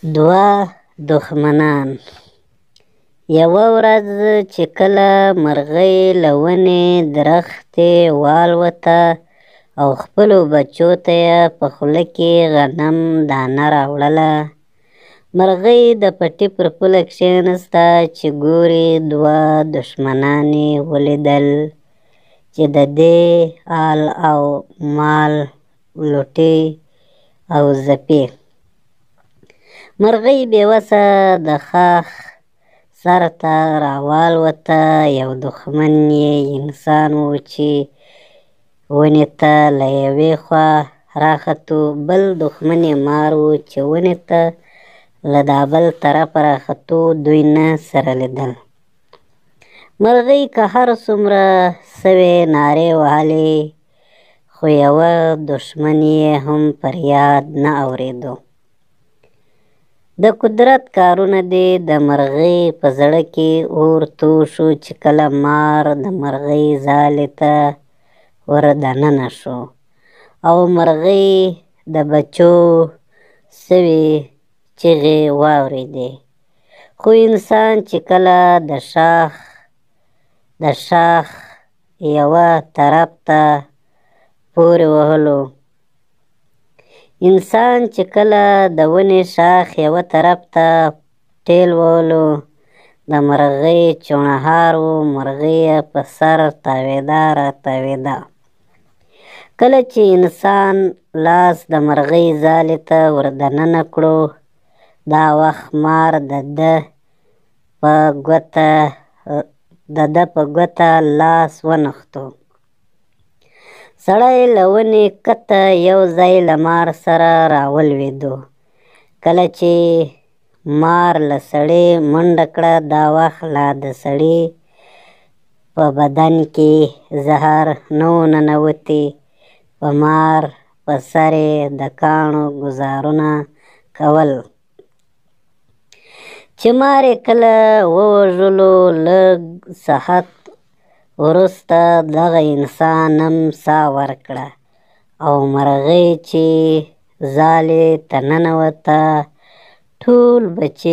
دوه دښمنان. یوه ورځ چې کله مرغۍ له ونې درختې والوته او خپلو بچو ته یې په خوله کې غنم دانه راوړله، مرغۍ د پټي پر پوله کښېنسته چې ګوري دوه دښمنان یې ولیدل چې د دې آل او مال لوټي او ځپي. مرغۍ بېوسه د ښاخ سر ته راوالوته. یو دښمن یې انسان و چې ونې ته له یوې خوا راختو، بل دښمن یې مار و چې ونې ته له دا بل طرفه راختو. دوی نه سره لیدل. مرغۍ که هر څومره سوې نارې وهلې، خو یوه دښمن یې هم فریاد نه اورېدو. د قدرت کارونه دي. د مرغۍ په زړه کې اور توی شو چې کله مار د مرغۍ ځالې ته ور دننه شو او مرغۍ د بچو سوې چیغې واورېدې. خو انسان چې کله د شاخ یوه طرف ته پورې وهلو، انسان چې کله د ونې شاخ یوه طرف ته ټېل وهلو، د مرغۍ چوڼهار و. مرغۍ یې په سر تاوېده راتاوېده. کله چې انسان لاس د مرغۍ ځالې ته ور دننه کړو، دا وخت مار د ده په ګوته لاس ونښتو. سړی له ونې کښته یو ځای له مار سره راولوېدو. کله چې مار له سړي منډه کړه، دا وخت لا د سړي په بدن کې زهر نه و ننوتی. په مار په سر یې د کاڼو ګوزارونه کول. چې مار یې کله ووژلو، لږ ساعت وروسته دغه انسان هم ساه ورکړه او مرغۍ چې ځالې ته ننوته، ټول بچي